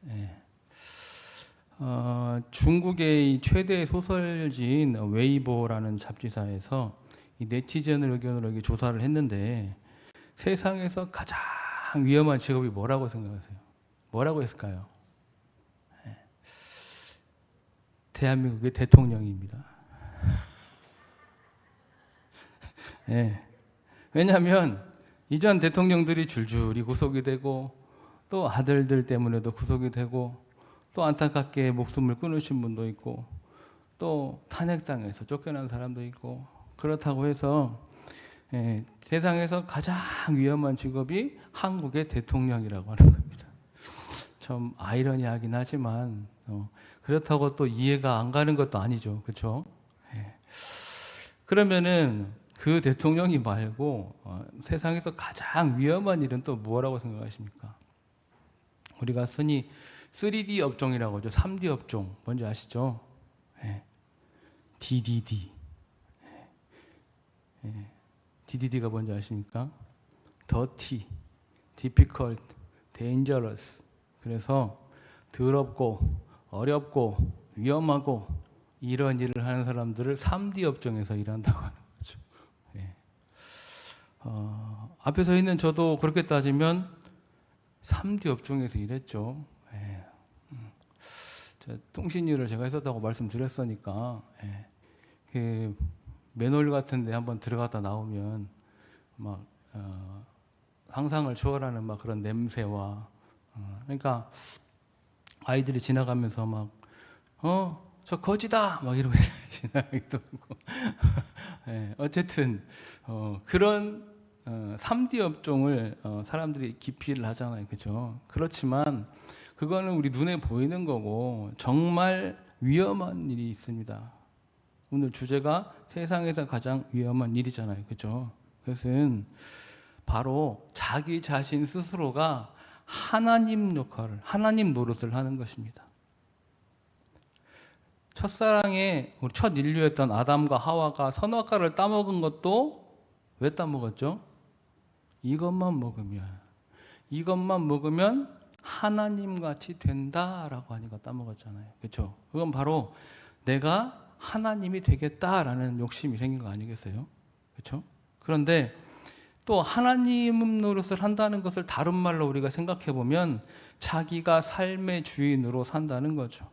예. 중국의 최대 소설지인 웨이보라는 잡지사에서 이 네티즌을 의견으로 이렇게 조사를 했는데 세상에서 가장 위험한 직업이 뭐라고 생각하세요? 뭐라고 했을까요? 대한민국의 대통령입니다. 예. 왜냐하면 이전 대통령들이 줄줄이 구속이 되고 또 아들들 때문에도 구속이 되고 또 안타깝게 목숨을 끊으신 분도 있고 또 탄핵당해서 쫓겨난 사람도 있고 그렇다고 해서 세상에서 가장 위험한 직업이 한국의 대통령이라고 하는 겁니다. 좀 아이러니하긴 하지만 그렇다고 또 이해가 안 가는 것도 아니죠. 그렇죠? 그러면은 그 대통령이 말고 세상에서 가장 위험한 일은 또 뭐라고 생각하십니까? 우리가 흔히 3D 업종이라고 하죠. 3D 업종 뭔지 아시죠? DDD. DDD가 뭔지 아십니까? Dirty, Difficult, Dangerous. 그래서 더럽고 어렵고 위험하고 이런 일을 하는 사람들을 3D 업종에서 일한다고 하는 거죠. 앞에 서 있는 저도 그렇게 따지면 3D 업종에서 일했죠. 통신일을 제가 했었다고 말씀드렸으니까 그 맨홀 같은 데 한번 들어갔다 나오면 막 상상을 초월하는 막 그런 냄새와 그러니까 아이들이 지나가면서 막 저 거지다 막 이러고 지나가기도 하고 어쨌든 그런 3D 업종을 사람들이 기피를 하잖아요. 그렇죠? 그렇지만 그거는 우리 눈에 보이는 거고 정말 위험한 일이 있습니다. 오늘 주제가 세상에서 가장 위험한 일이잖아요. 그렇죠? 그것은 바로 자기 자신 스스로가 하나님 역할을, 하나님 노릇을 하는 것입니다. 첫사랑의 우리 첫 인류였던 아담과 하와가 선악과를 따먹은 것도 왜 따먹었죠? 이것만 먹으면 하나님같이 된다라고 하니까 따먹었잖아요. 그렇죠? 그건 바로 내가 하나님이 되겠다라는 욕심이 생긴 거 아니겠어요? 그렇죠? 그런데 또 하나님 노릇을 한다는 것을 다른 말로 우리가 생각해 보면 자기가 삶의 주인으로 산다는 거죠.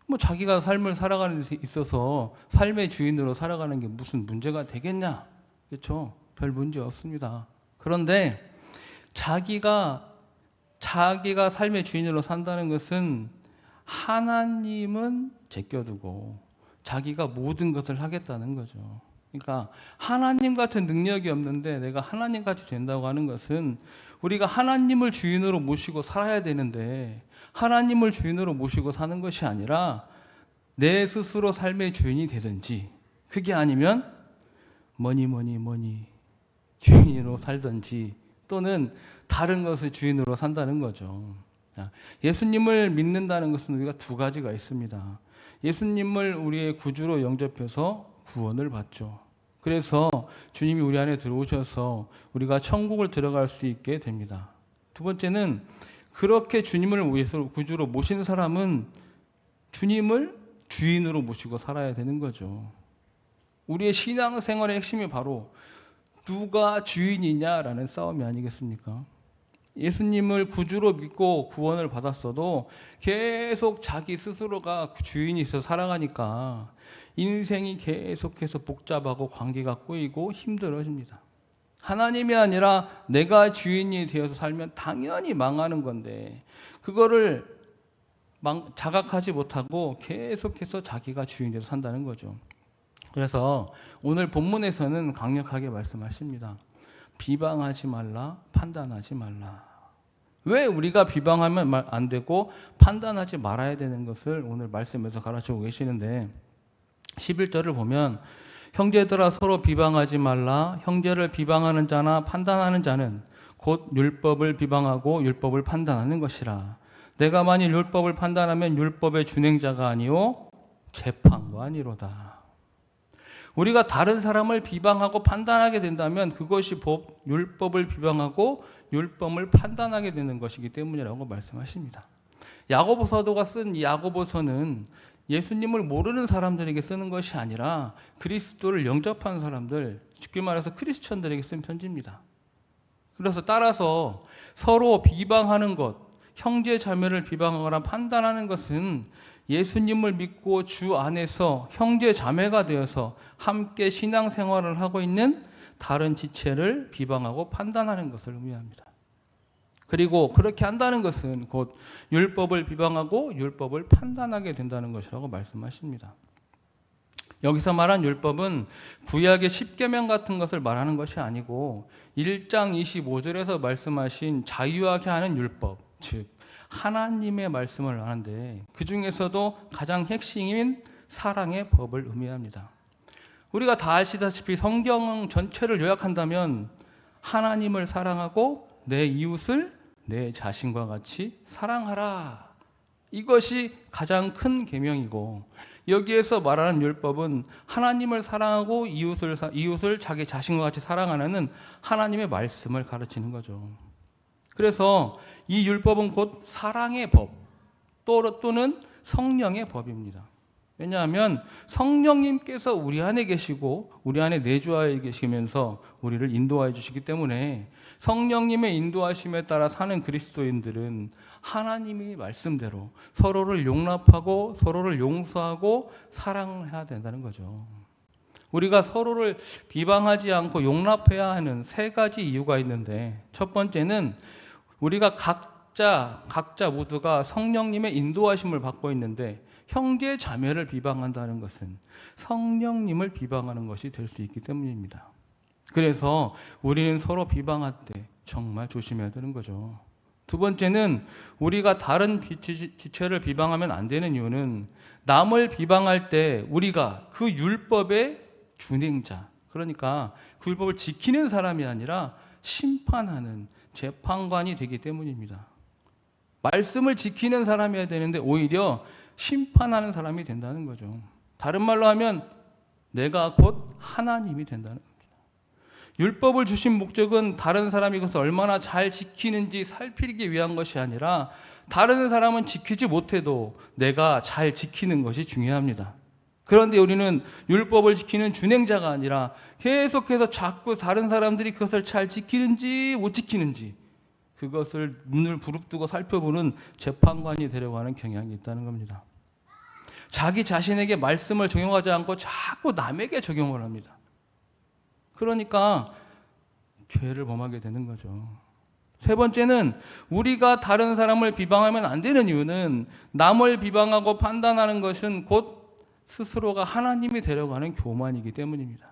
뭐 자기가 삶을 살아가는 데 있어서 삶의 주인으로 살아가는 게 무슨 문제가 되겠냐? 그렇죠? 별 문제 없습니다. 그런데 자기가 삶의 주인으로 산다는 것은 하나님은 제껴두고 자기가 모든 것을 하겠다는 거죠. 그러니까 하나님 같은 능력이 없는데 내가 하나님같이 된다고 하는 것은 우리가 하나님을 주인으로 모시고 살아야 되는데 하나님을 주인으로 모시고 사는 것이 아니라 내 스스로 삶의 주인이 되든지 그게 아니면 뭐니 주인으로 살든지 또는 다른 것을 주인으로 산다는 거죠. 예수님을 믿는다는 것은 우리가 두 가지가 있습니다. 예수님을 우리의 구주로 영접해서 구원을 받죠. 그래서 주님이 우리 안에 들어오셔서 우리가 천국을 들어갈 수 있게 됩니다. 두 번째는 그렇게 주님을 위해서 구주로 모신 사람은 주님을 주인으로 모시고 살아야 되는 거죠. 우리의 신앙생활의 핵심이 바로 누가 주인이냐라는 싸움이 아니겠습니까? 예수님을 구주로 믿고 구원을 받았어도 계속 자기 스스로가 주인이 있어서 살아가니까 인생이 계속해서 복잡하고 관계가 꼬이고 힘들어집니다. 하나님이 아니라 내가 주인이 되어서 살면 당연히 망하는 건데 그거를 자각하지 못하고 계속해서 자기가 주인이 되어서 산다는 거죠. 그래서 오늘 본문에서는 강력하게 말씀하십니다. 비방하지 말라, 판단하지 말라. 왜 우리가 비방하면 안 되고 판단하지 말아야 되는 것을 오늘 말씀에서 가르치고 계시는데 11절을 보면 형제들아 서로 비방하지 말라. 형제를 비방하는 자나 판단하는 자는 곧 율법을 비방하고 율법을 판단하는 것이라. 내가 만일 율법을 판단하면 율법의 준행자가 아니오 재판관이로다. 우리가 다른 사람을 비방하고 판단하게 된다면 그것이 율법을 비방하고 율법을 판단하게 되는 것이기 때문이라고 말씀하십니다. 야고보 사도가 쓴 이 야고보서는 예수님을 모르는 사람들에게 쓰는 것이 아니라 그리스도를 영접한 사람들, 쉽게 말해서 크리스천들에게 쓴 편지입니다. 그래서 따라서 서로 비방하는 것, 형제 자매를 비방하거나 판단하는 것은 예수님을 믿고 주 안에서 형제 자매가 되어서 함께 신앙생활을 하고 있는 다른 지체를 비방하고 판단하는 것을 의미합니다. 그리고 그렇게 한다는 것은 곧 율법을 비방하고 율법을 판단하게 된다는 것이라고 말씀하십니다. 여기서 말한 율법은 구약의 십계명 같은 것을 말하는 것이 아니고 1장 25절에서 말씀하신 자유하게 하는 율법, 즉 하나님의 말씀을 하는데 그 중에서도 가장 핵심인 사랑의 법을 의미합니다. 우리가 다 아시다시피 성경 전체를 요약한다면 하나님을 사랑하고 내 이웃을 내 자신과 같이 사랑하라. 이것이 가장 큰 계명이고 여기에서 말하는 율법은 하나님을 사랑하고 이웃을 자기 자신과 같이 사랑하는 하나님의 말씀을 가르치는 거죠. 그래서 이 율법은 곧 사랑의 법 또는 성령의 법입니다. 왜냐하면 성령님께서 우리 안에 계시고 우리 안에 내주하여 계시면서 우리를 인도하여 주시기 때문에 성령님의 인도하심에 따라 사는 그리스도인들은 하나님의 말씀대로 서로를 용납하고 서로를 용서하고 사랑해야 된다는 거죠. 우리가 서로를 비방하지 않고 용납해야 하는 세 가지 이유가 있는데 첫 번째는 우리가 각자 모두가 성령님의 인도하심을 받고 있는데 형제 자매를 비방한다는 것은 성령님을 비방하는 것이 될 수 있기 때문입니다. 그래서 우리는 서로 비방할 때 정말 조심해야 되는 거죠. 두 번째는 우리가 다른 지체를 비방하면 안 되는 이유는 남을 비방할 때 우리가 그 율법의 준행자, 그러니까 그 율법을 지키는 사람이 아니라 심판하는 재판관이 되기 때문입니다. 말씀을 지키는 사람이어야 되는데 오히려 심판하는 사람이 된다는 거죠. 다른 말로 하면 내가 곧 하나님이 된다는 겁니다. 율법을 주신 목적은 다른 사람이 그것을 얼마나 잘 지키는지 살피기 위한 것이 아니라 다른 사람은 지키지 못해도 내가 잘 지키는 것이 중요합니다. 그런데 우리는 율법을 지키는 준행자가 아니라 계속해서 자꾸 다른 사람들이 그것을 잘 지키는지 못 지키는지 그것을 눈을 부릅뜨고 살펴보는 재판관이 되려고 하는 경향이 있다는 겁니다. 자기 자신에게 말씀을 적용하지 않고 자꾸 남에게 적용을 합니다. 그러니까 죄를 범하게 되는 거죠. 세 번째는 우리가 다른 사람을 비방하면 안 되는 이유는 남을 비방하고 판단하는 것은 곧 스스로가 하나님이 되려고 하는 교만이기 때문입니다.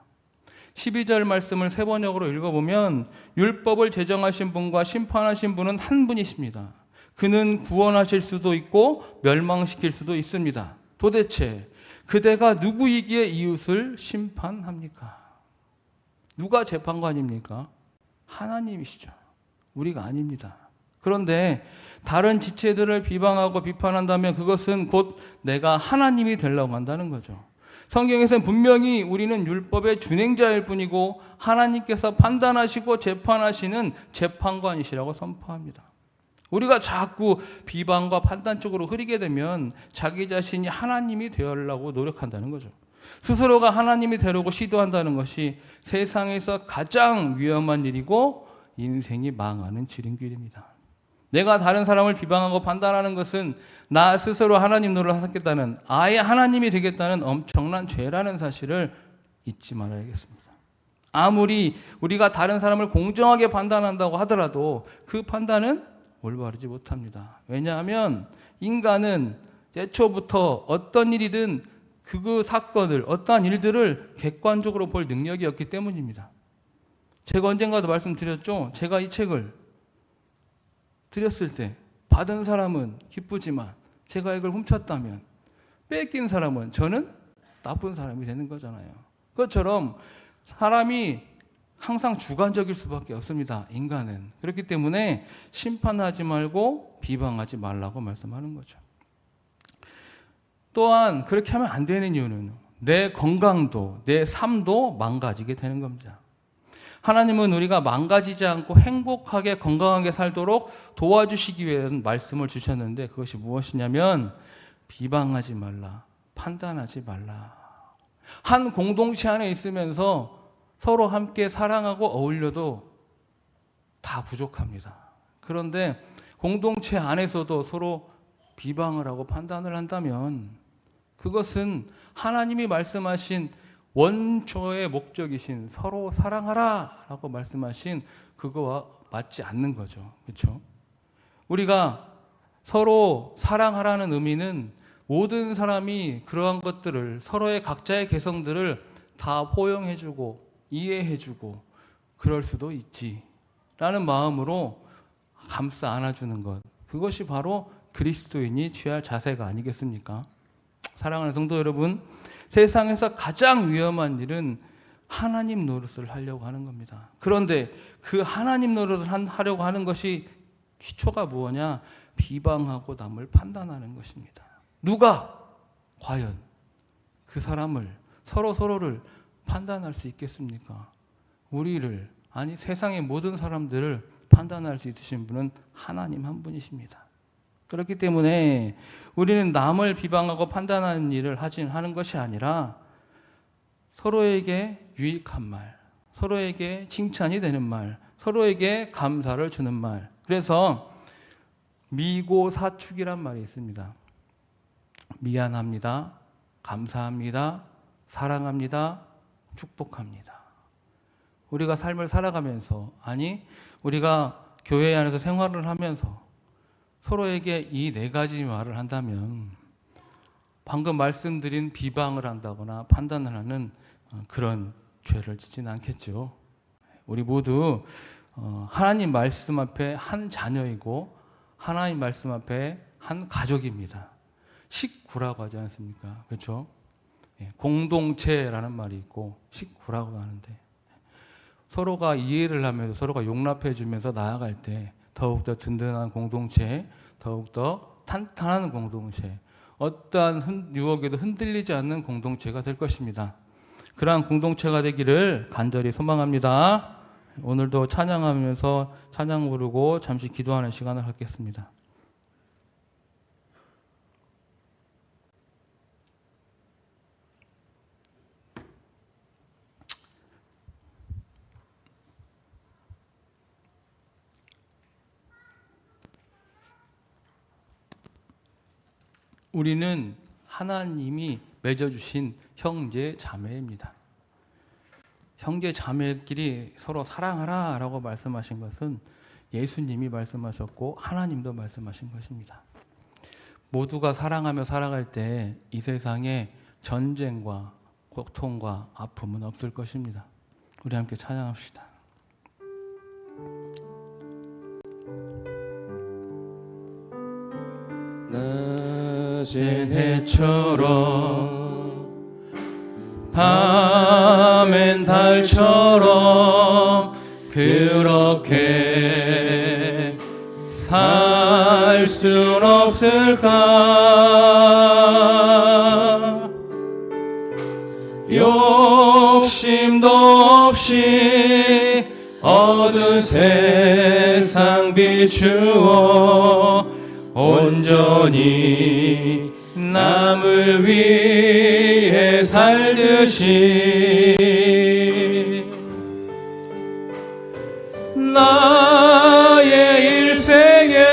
12절 말씀을 세 번역으로 읽어보면 율법을 제정하신 분과 심판하신 분은 한 분이십니다. 그는 구원하실 수도 있고 멸망시킬 수도 있습니다. 도대체 그대가 누구이기에 이웃을 심판합니까? 누가 재판관입니까? 하나님이시죠. 우리가 아닙니다. 그런데 다른 지체들을 비방하고 비판한다면 그것은 곧 내가 하나님이 되려고 한다는 거죠. 성경에서는 분명히 우리는 율법의 준행자일 뿐이고 하나님께서 판단하시고 재판하시는 재판관이시라고 선포합니다. 우리가 자꾸 비방과 판단 쪽으로 흐리게 되면 자기 자신이 하나님이 되려고 노력한다는 거죠. 스스로가 하나님이 되려고 시도한다는 것이 세상에서 가장 위험한 일이고 인생이 망하는 지름길입니다. 내가 다른 사람을 비방하고 판단하는 것은 나 스스로 하나님 노릇을 하겠다는, 아예 하나님이 되겠다는 엄청난 죄라는 사실을 잊지 말아야겠습니다. 아무리 우리가 다른 사람을 공정하게 판단한다고 하더라도 그 판단은 올바르지 못합니다. 왜냐하면 인간은 애초부터 어떤 일이든 그 사건을, 어떠한 일들을 객관적으로 볼 능력이 없기 때문입니다. 제가 언젠가도 말씀드렸죠. 제가 이 책을 드렸을 때 받은 사람은 기쁘지만 제가 이걸 훔쳤다면 뺏긴 사람은 저는 나쁜 사람이 되는 거잖아요. 그것처럼 사람이 항상 주관적일 수밖에 없습니다. 인간은. 그렇기 때문에 심판하지 말고 비방하지 말라고 말씀하는 거죠. 또한 그렇게 하면 안 되는 이유는 내 건강도 내 삶도 망가지게 되는 겁니다. 하나님은 우리가 망가지지 않고 행복하게 건강하게 살도록 도와주시기 위해 말씀을 주셨는데 그것이 무엇이냐면 비방하지 말라, 판단하지 말라. 한 공동체 안에 있으면서 서로 함께 사랑하고 어울려도 다 부족합니다. 그런데 공동체 안에서도 서로 비방을 하고 판단을 한다면 그것은 하나님이 말씀하신 원초의 목적이신 서로 사랑하라 라고 말씀하신 그거와 맞지 않는 거죠. 그렇죠? 우리가 서로 사랑하라는 의미는 모든 사람이 그러한 것들을 서로의 각자의 개성들을 다 포용해주고 이해해주고 그럴 수도 있지 라는 마음으로 감싸 안아주는 것, 그것이 바로 그리스도인이 취할 자세가 아니겠습니까? 사랑하는 성도 여러분, 세상에서 가장 위험한 일은 하나님 노릇을 하려고 하는 겁니다. 그런데 그 하나님 노릇을 하려고 하는 것이 기초가 뭐냐? 비방하고 남을 판단하는 것입니다. 누가 과연 그 사람을 서로를 판단할 수 있겠습니까? 우리를, 아니 세상의 모든 사람들을 판단할 수 있으신 분은 하나님 한 분이십니다. 그렇기 때문에 우리는 남을 비방하고 판단하는 일을 하는 것이 아니라 서로에게 유익한 말, 서로에게 칭찬이 되는 말, 서로에게 감사를 주는 말. 그래서 미고사축이란 말이 있습니다. 미안합니다, 감사합니다, 사랑합니다, 축복합니다. 우리가 삶을 살아가면서, 아니 우리가 교회 안에서 생활을 하면서 서로에게 이 네 가지 말을 한다면 방금 말씀드린 비방을 한다거나 판단을 하는 그런 죄를 짓지는 않겠죠. 우리 모두 하나님 말씀 앞에 한 자녀이고 하나님 말씀 앞에 한 가족입니다. 식구라고 하지 않습니까? 그렇죠? 공동체라는 말이 있고 식구라고 하는데 서로가 이해를 하면서 서로가 용납해 주면서 나아갈 때 더욱더 든든한 공동체, 더욱더 탄탄한 공동체, 어떠한 유혹에도 흔들리지 않는 공동체가 될 것입니다. 그러한 공동체가 되기를 간절히 소망합니다. 오늘도 찬양하면서 찬양 부르고 잠시 기도하는 시간을 갖겠습니다. 우리는 하나님이 맺어주신 형제 자매입니다. 형제 자매끼리 서로 사랑하라 라고 말씀하신 것은 예수님이 말씀하셨고 하나님도 말씀하신 것입니다. 모두가 사랑하며 살아갈 때 이 세상에 전쟁과 고통과 아픔은 없을 것입니다. 우리 함께 찬양합시다. 낮엔 해처럼 밤엔 달처럼 그렇게 살 순 없을까? 욕심도 없이 어두운 세상 비추어 온전히 남을 위해 살듯이 나의 일생에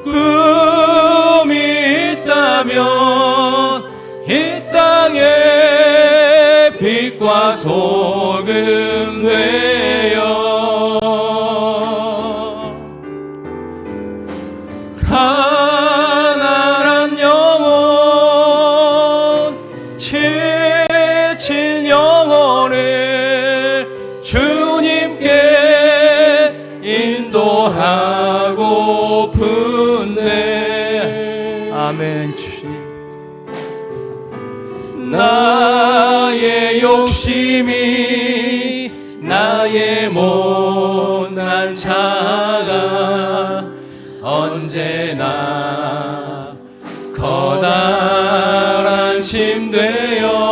꿈이 있다면 이 땅에 빛과 소금 되어 가난한 영혼, 지친 영혼을 주님께 인도하고픈네. 아멘. 주님, 나의 욕심이 나의 못난 자가 언제나 커다란 짐 되어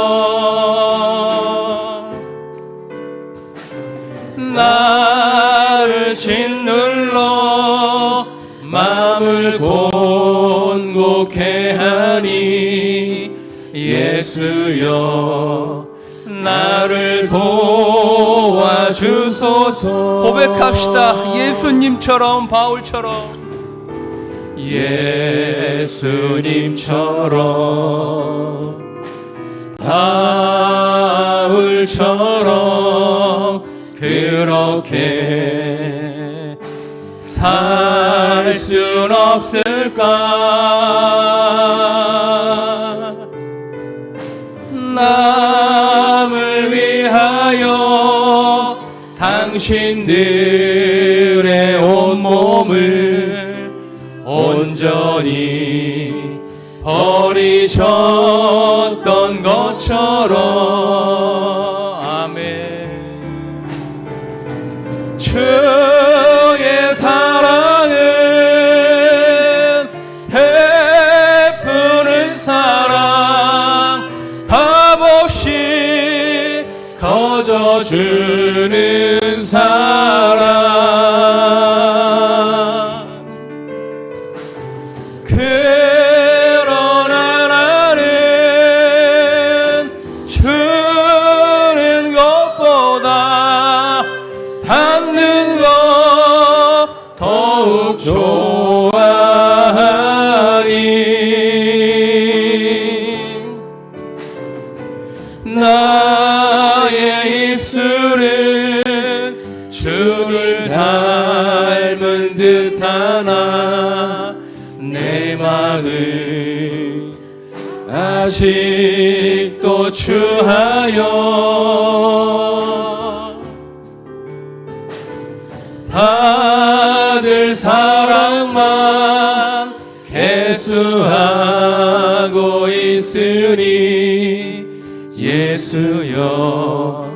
마음을 곤곡해 하니 예수여 나를 도와주소서. 고백합시다. 예수님처럼, 바울처럼, 예수님처럼 바울처럼 그렇게 살 순 없을까? 남을 위하여 당신들의 온몸을 온전히 버리셨던 것처럼. 아멘. 주의 사랑은 베푸는 사랑, 값없이 거저주는 사랑. 그러나 나는 주는 것보다 받는 것 더욱 좋아하니 나의 입술은 주를 닮은 듯하나 내 마음은 아직도 추하여 받을 사랑만 계수하고 있으니 예수여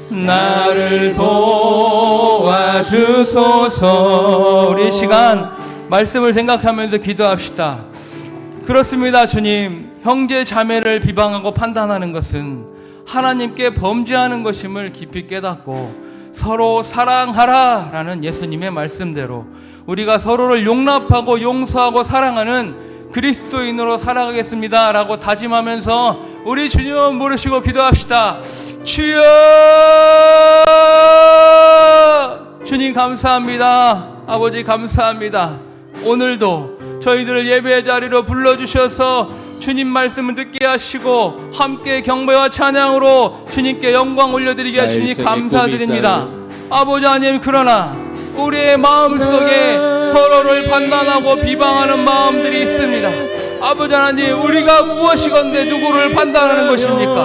나를 도와주소서. 우리 시간 말씀을 생각하면서 기도합시다. 그렇습니다. 주님, 형제 자매를 비방하고 판단하는 것은 하나님께 범죄하는 것임을 깊이 깨닫고 서로 사랑하라 라는 예수님의 말씀대로 우리가 서로를 용납하고 용서하고 사랑하는 그리스도인으로 살아가겠습니다 라고 다짐하면서 우리 주님 부르시고 기도합시다. 주여! 주님 감사합니다. 아버지 감사합니다. 오늘도 저희들을 예배의 자리로 불러주셔서 주님 말씀을 듣게 하시고 함께 경배와 찬양으로 주님께 영광 올려드리게 하시니 감사드립니다. 아버지 하나님, 그러나 우리의 마음속에 서로를 판단하고 비방하는 마음들이 있습니다. 아버지 하나님, 우리가 무엇이건대 누구를 판단하는 것입니까?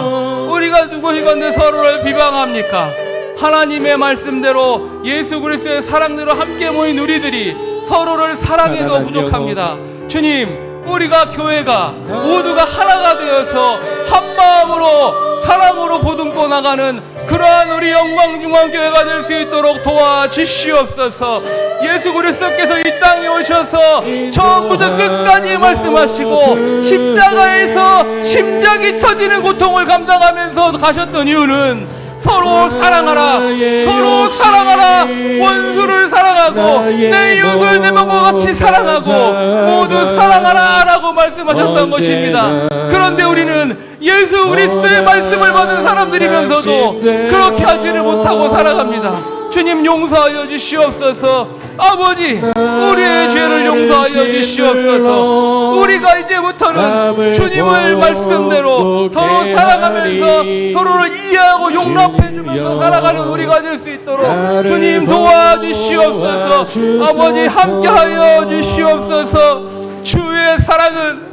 우리가 누구이건대 서로를 비방합니까? 하나님의 말씀대로 예수 그리스도의 사랑대로 함께 모인 우리들이 서로를 사랑해도 부족합니다. 주님, 우리가 교회가 모두가 하나가 되어서 한 마음으로 사랑으로 보듬고 나가는 그러한 우리 영광중앙교회가 될 수 있도록 도와주시옵소서. 예수 그리스도께서 이 땅에 오셔서 처음부터 끝까지 말씀하시고 십자가에서 심장이 터지는 고통을 감당하면서 가셨던 이유는 서로 사랑하라, 서로 사랑하라, 원수를 사랑하고 내 이웃을 내 몸과 같이 사랑하고 모두 사랑하라 라고 말씀하셨던 것입니다. 그런데 우리는 예수 그리스도의 말씀을 받은 사람들이면서도 그렇게 하지를 못하고 살아갑니다. 주님 용서하여 주시옵소서. 아버지, 우리의 죄를 용서하여 주시옵소서. 우리가 이제부터는 주님을 말씀대로 서로 사랑하면서 서로를 이해하고 용납해주면서 살아가는 우리가 될 수 있도록 주님 도와주시옵소서. 아버지 함께하여 주시옵소서. 주의 사랑은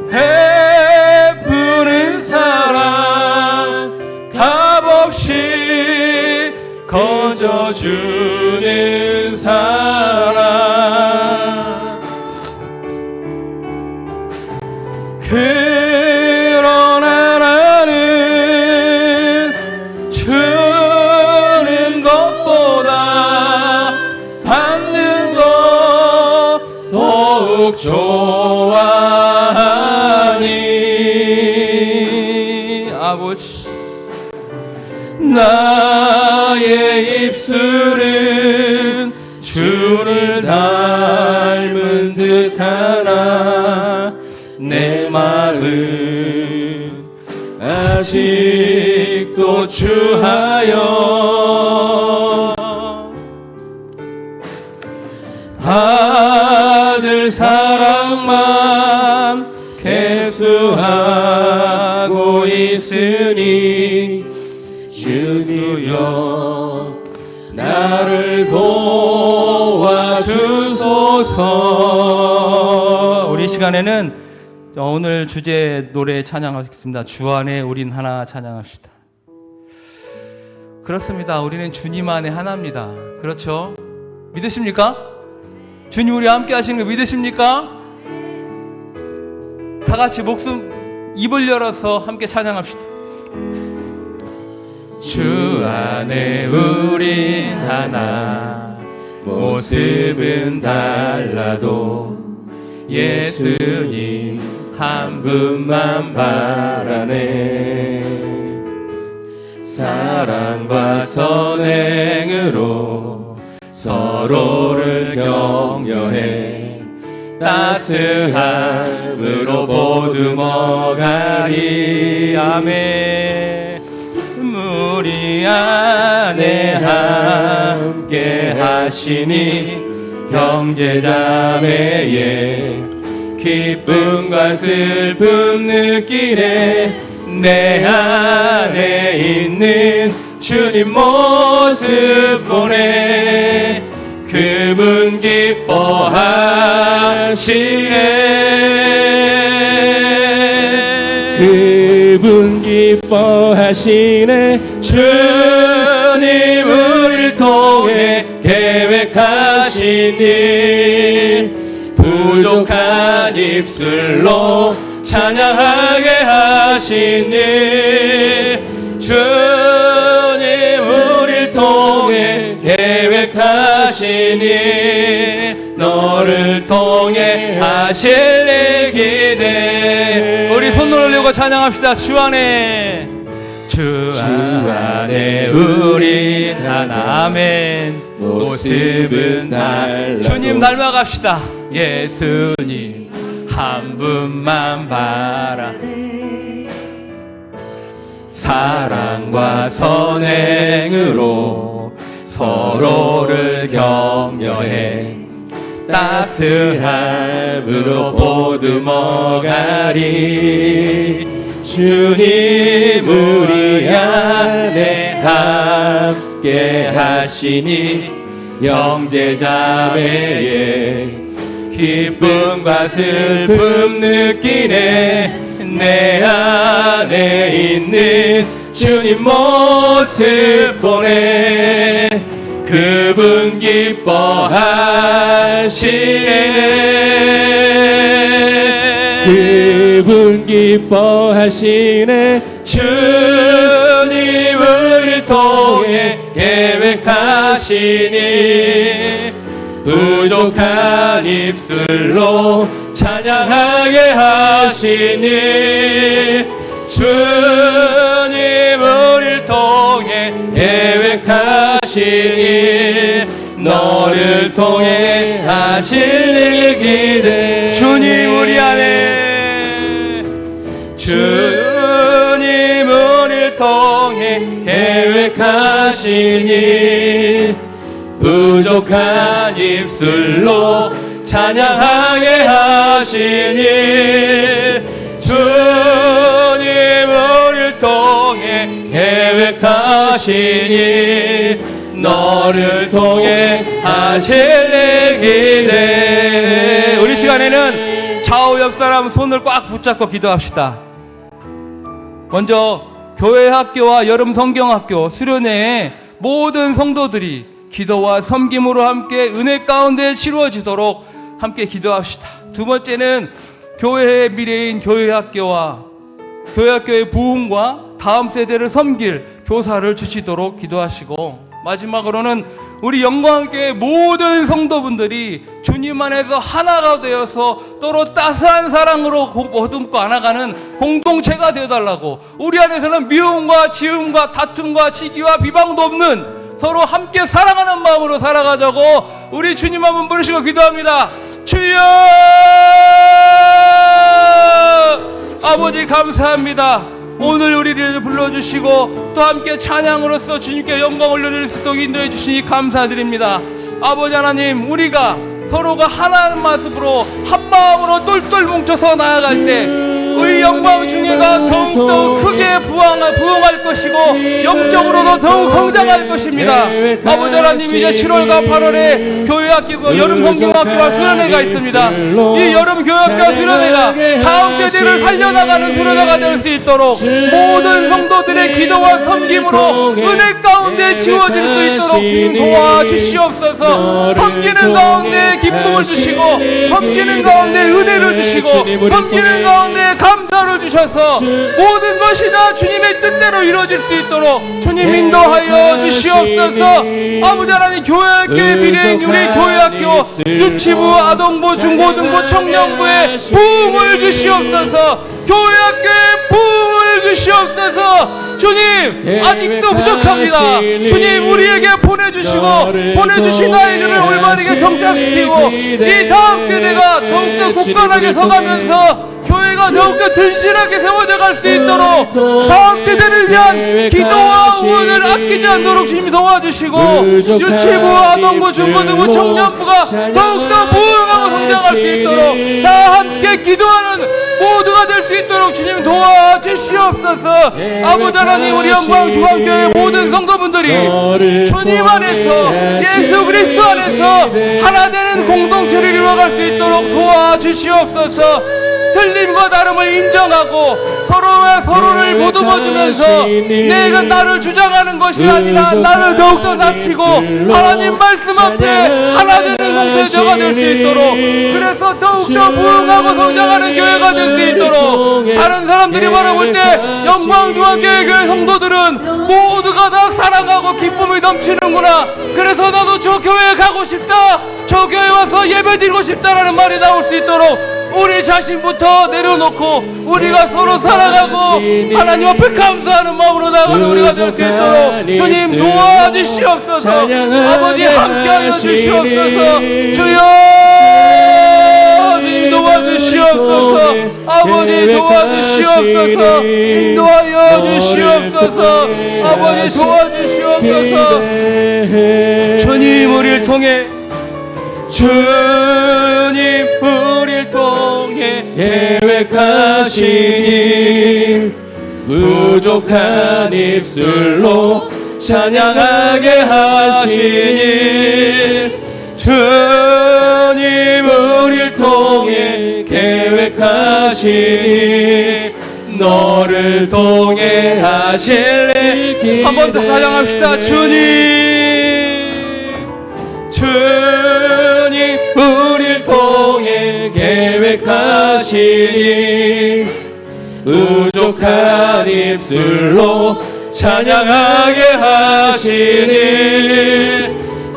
베푸는 사랑, 값없이 거저주는 사랑. 그러나 나는 주는 것보다 받는 것 더욱 좋아하니 아버지, 나 주여 나를 도와주소서. 우리 시간에는 오늘 주제 노래 찬양하겠습니다. 주 안에 우린 하나 찬양합시다. 그렇습니다. 우리는 주님 안에 하나입니다. 그렇죠? 믿으십니까? 주님 우리 함께 하시는 거 믿으십니까? 다 같이 목숨 입을 열어서 함께 찬양합시다. 주 안에 우린 하나 모습은 달라도 예수님 한 분만 바라네. 사랑과 선행으로 서로를 격려해 따스함으로 보듬어가리. 아멘. 우리 안에 함께 하시니 형제자매의 기쁨과 슬픔 느끼네. 내 안에 있는 주님 모습 보네. 그분 기뻐하시네. 그분 기뻐하시네. 주님 우리를 통해 계획하신 일 부족한 입술로 찬양하게 하신 일. 주님 우리를 통해 계획하신 일 너를 통해 하실 일 기대. 우리 손을 올리고 찬양합시다. 주 안에 주 안에 우리 하나. 아멘. 모습은 달라도 주님 닮아갑시다. 예수님 한 분만 바라. 사랑과 선행으로 서로를 격려해 따스함으로 보듬어가리. 주님 우리 안에 함께 하시니 형제자매의 기쁨과 슬픔 느끼네. 내 안에 있는 주님 모습 보네. 그분 기뻐하시네. 그분 기뻐하시네. 주님을 통해 계획하시니 부족한 입술로 찬양하게 하시니. 주님 우리를 통해 계획하시니 너를 통해 하실 일 기대. 주님 우리 안에 주님 우리를 통해 계획하시니 부족한 입술로 찬양하게 하시니. 주님 우리를 통해 계획하시니 너를 통해 하실 일 기대. 우리 시간에는 좌우 옆 사람 손을 꽉 붙잡고 기도합시다. 먼저 교회 학교와 여름 성경학교 수련회의 모든 성도들이 기도와 섬김으로 함께 은혜 가운데 치루어지도록 함께 기도합시다. 두 번째는 교회의 미래인 교회학교와 교회학교의 부흥과 다음 세대를 섬길 교사를 주시도록 기도하시고, 마지막으로는 우리 영광교회 모든 성도분들이 주님 안에서 하나가 되어서 서로 따스한 사랑으로 보듬고 안아가는 공동체가 되어달라고, 우리 안에서는 미움과 지음과 다툼과 시기와 비방도 없는 서로 함께 사랑하는 마음으로 살아가자고 우리 주님 한번 부르시고 기도합니다. 주여! 아버지 감사합니다. 오늘 우리를 불러주시고 또 함께 찬양으로서 주님께 영광 올려드릴 수 있도록 인도해 주시니 감사드립니다. 아버지 하나님, 우리가 서로가 하나의 모습으로 한 마음으로 똘똘 뭉쳐서 나아갈 때 우리 영광 중에가 더욱더 크게 부흥할 것이고 영적으로도 더욱 성장할 것입니다. 아버지 하나님, 이제 7월과 8월에 교회학기고 여름 성경학교와 수련회가 있습니다. 이 여름 교회학교와 수련회가 다음 세대를 살려나가는 수련회가 될 수 있도록 모든 성도들의 기도와 섬김으로 은혜 가운데 지워질 수 있도록 주님 도와주시옵소서. 섬기는 가운데 기쁨을 주시고, 섬기는 가운데 은혜를 주시고, 섬기는 가운데 감사를 주셔서 모든 것이 다 주님의 뜻대로 이루어질 수 있도록 주님 인도하여 주시옵소서. 아버지 하나님, 교회학교의 미래인 우리 교회학교 유치부, 아동부, 중고등부, 청년부에 부흥을 주시옵소서. 교회학교에 부흥을 주시옵소서. 주님, 아직도 부족합니다. 주님, 우리에게 보내주시고 보내주신 아이들을 올바르게 정착시키고 이 다음 세대가 더욱더 굳건하게 서가면서 교회가 더욱더 든실하게 세워져 갈 수 있도록 다음 세대를 위한 기도와 응원을 아끼지 않도록 주님이 도와주시고 유치부, 아동부, 중고등부, 청년부가 더욱더 부흥하고 성장할 수 있도록 다 함께 기도하는 모두가 될 수 있도록 주님 도와주시옵소서. 아버지 하나님, 우리 영광 중앙교회 모든 성도분들이 주님 안에서, 예수 그리스도 안에서 하나 되는 공동체를 이루어갈 수 있도록 도와주시옵소서. 틀림과 다름을 인정하고 서로와 서로를 보듬어주면서 내가 나를 주장하는 것이 아니라 나를 더욱더 낮추고 하나님 말씀 앞에 하나 되는 공동체가 될 수 있도록, 그래서 더욱더 부흥하고 성장하는 교회가 될 수 있도록, 다른 사람들이 바라볼 때 영광중앙교회 교회 성도들은 모두가 다 사랑하고 기쁨이 넘치는구나, 그래서 나도 저 교회에 가고 싶다, 저 교회에 와서 예배드리고 싶다라는 말이 나올 수 있도록 우리 자신부터 내려놓고 우리가 서로 사랑하고 하나님 앞에 감사하는 마음으로 나가는 우리가 될 수 있도록 주님 도와주시옵소서. 아버지 함께하여 주시옵소서. 주여, 주님 도와주시옵소서. 아버지 도와주시옵소서. 인도하여 주시옵소서. 아버지 도와주시옵소서. 주님, 우리를 통해 주님 우리를 통해 계획하신 일, 부족한 입술로 찬양하게 하신 일, 주님 우리를 통해 계획하신 일, 너를 통해 하실 일. 한 번 더 찬양합시다. 주님 우리를 통해 계획하시니 부족한 입술로 찬양하게 하시니,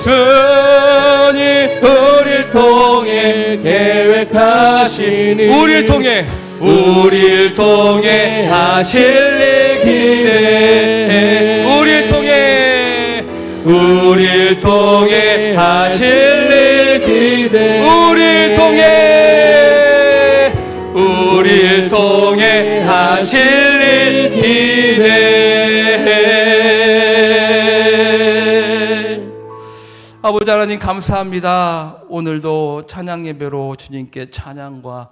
주님 우리를 통해 계획하시니 우리를 통해 하실 일 기대해, 우리를 통해 하실 일 기대, 우리를 통해 하실 일 기대. 아버지 하나님, 감사합니다. 오늘도 찬양 예배로 주님께 찬양과